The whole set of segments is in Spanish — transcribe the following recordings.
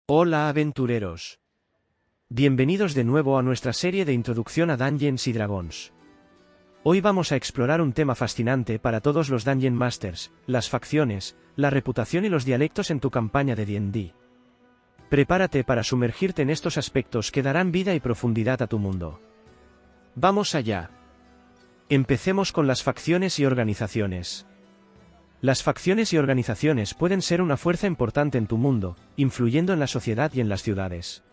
Hola aventureros. Bienvenidos de nuevo a nuestra serie de introducción a Dungeons y Dragons. Hoy vamos a explorar un tema fascinante para todos los Dungeon Masters, las facciones, la reputación y los dialectos en tu campaña de D&D. Prepárate para sumergirte en estos aspectos que darán vida y profundidad a tu mundo. ¡Vamos allá! Empecemos con las facciones y organizaciones. Las facciones y organizaciones pueden ser una fuerza importante en tu mundo, influyendo en la sociedad y en las ciudades.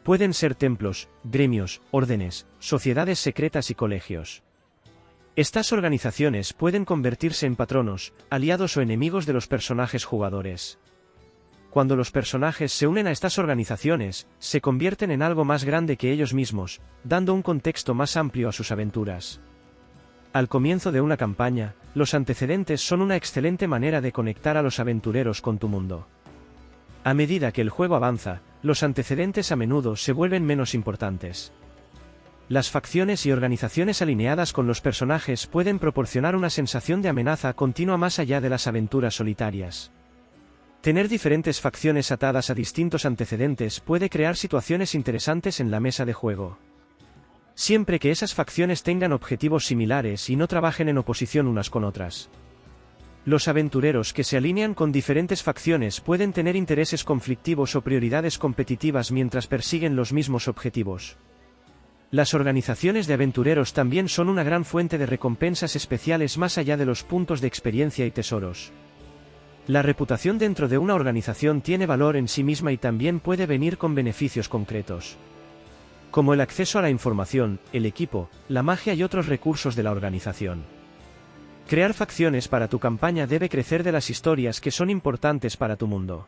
Pueden ser templos, gremios, órdenes, sociedades secretas y colegios. Estas organizaciones pueden convertirse en patronos, aliados o enemigos de los personajes jugadores. Cuando los personajes se unen a estas organizaciones, se convierten en algo más grande que ellos mismos, dando un contexto más amplio a sus aventuras. Al comienzo de una campaña, los antecedentes son una excelente manera de conectar a los aventureros con tu mundo. A medida que el juego avanza, los antecedentes a menudo se vuelven menos importantes. Las facciones y organizaciones alineadas con los personajes pueden proporcionar una sensación de amenaza continua más allá de las aventuras solitarias. Tener diferentes facciones atadas a distintos antecedentes puede crear situaciones interesantes en la mesa de juego. Siempre que esas facciones tengan objetivos similares y no trabajen en oposición unas con otras. Los aventureros que se alinean con diferentes facciones pueden tener intereses conflictivos o prioridades competitivas mientras persiguen los mismos objetivos. Las organizaciones de aventureros también son una gran fuente de recompensas especiales más allá de los puntos de experiencia y tesoros. La reputación dentro de una organización tiene valor en sí misma y también puede venir con beneficios concretos, como el acceso a la información, el equipo, la magia y otros recursos de la organización. Crear facciones para tu campaña debe crecer de las historias que son importantes para tu mundo.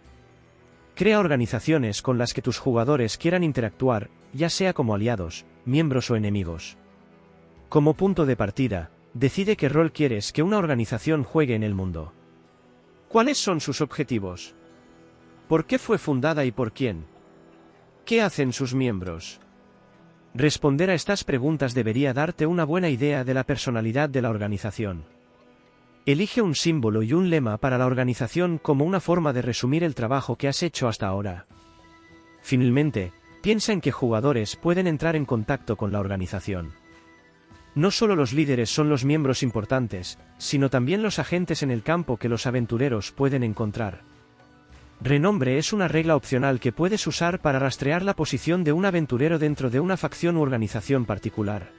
Crea organizaciones con las que tus jugadores quieran interactuar, ya sea como aliados, miembros o enemigos. Como punto de partida, decide qué rol quieres que una organización juegue en el mundo. ¿Cuáles son sus objetivos? ¿Por qué fue fundada y por quién? ¿Qué hacen sus miembros? Responder a estas preguntas debería darte una buena idea de la personalidad de la organización. Elige un símbolo y un lema para la organización como una forma de resumir el trabajo que has hecho hasta ahora. Finalmente, piensa en qué jugadores pueden entrar en contacto con la organización. No solo los líderes son los miembros importantes, sino también los agentes en el campo que los aventureros pueden encontrar. Renombre es una regla opcional que puedes usar para rastrear la posición de un aventurero dentro de una facción u organización particular.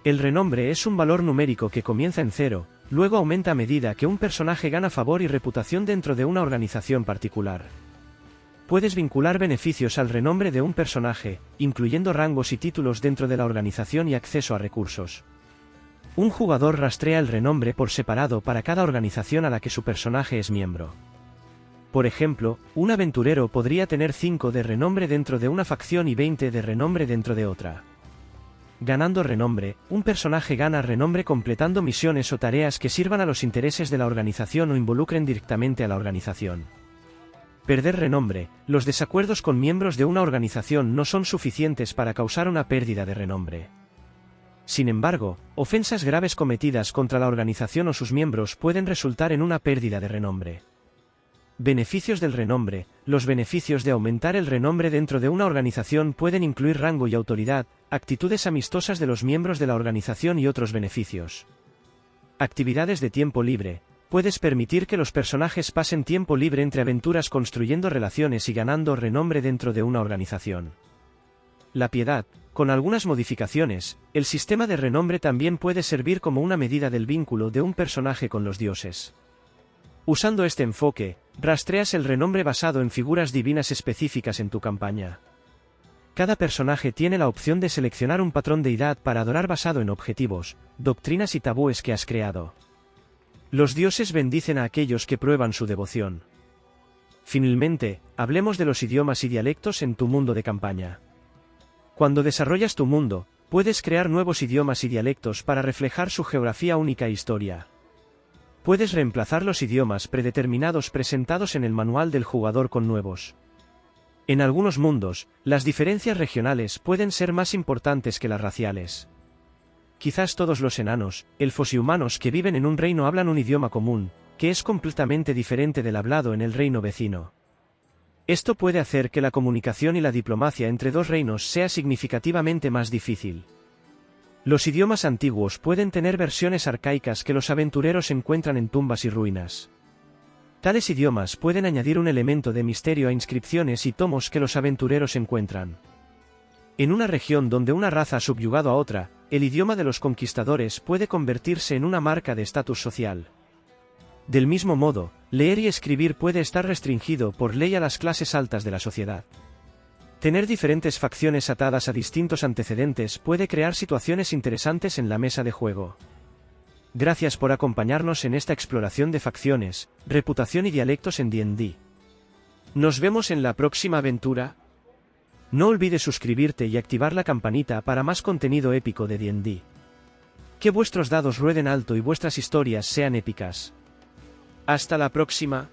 El renombre es un valor numérico que comienza en 0, luego aumenta a medida que un personaje gana favor y reputación dentro de una organización particular. Puedes vincular beneficios al renombre de un personaje, incluyendo rangos y títulos dentro de la organización y acceso a recursos. Un jugador rastrea el renombre por separado para cada organización a la que su personaje es miembro. Por ejemplo, un aventurero podría tener 5 de renombre dentro de una facción y 20 de renombre dentro de otra. Ganando renombre, un personaje gana renombre completando misiones o tareas que sirvan a los intereses de la organización o involucren directamente a la organización. Perder renombre, los desacuerdos con miembros de una organización no son suficientes para causar una pérdida de renombre. Sin embargo, ofensas graves cometidas contra la organización o sus miembros pueden resultar en una pérdida de renombre. Beneficios del renombre. Los beneficios de aumentar el renombre dentro de una organización pueden incluir rango y autoridad, actitudes amistosas de los miembros de la organización y otros beneficios. Actividades de tiempo libre. Puedes permitir que los personajes pasen tiempo libre entre aventuras construyendo relaciones y ganando renombre dentro de una organización. La piedad. Con algunas modificaciones, el sistema de renombre también puede servir como una medida del vínculo de un personaje con los dioses. Usando este enfoque, rastreas el renombre basado en figuras divinas específicas en tu campaña. Cada personaje tiene la opción de seleccionar un patrón deidad para adorar basado en objetivos, doctrinas y tabúes que has creado. Los dioses bendicen a aquellos que prueban su devoción. Finalmente, hablemos de los idiomas y dialectos en tu mundo de campaña. Cuando desarrollas tu mundo, puedes crear nuevos idiomas y dialectos para reflejar su geografía única e historia. Puedes reemplazar los idiomas predeterminados presentados en el manual del jugador con nuevos. En algunos mundos, las diferencias regionales pueden ser más importantes que las raciales. Quizás todos los enanos, elfos y humanos que viven en un reino hablan un idioma común, que es completamente diferente del hablado en el reino vecino. Esto puede hacer que la comunicación y la diplomacia entre dos reinos sea significativamente más difícil. Los idiomas antiguos pueden tener versiones arcaicas que los aventureros encuentran en tumbas y ruinas. Tales idiomas pueden añadir un elemento de misterio a inscripciones y tomos que los aventureros encuentran. En una región donde una raza ha subyugado a otra, el idioma de los conquistadores puede convertirse en una marca de estatus social. Del mismo modo, leer y escribir puede estar restringido por ley a las clases altas de la sociedad. Tener diferentes facciones atadas a distintos antecedentes puede crear situaciones interesantes en la mesa de juego. Gracias por acompañarnos en esta exploración de facciones, reputación y dialectos en D&D. Nos vemos en la próxima aventura. No olvides suscribirte y activar la campanita para más contenido épico de D&D. Que vuestros dados rueden alto y vuestras historias sean épicas. Hasta la próxima.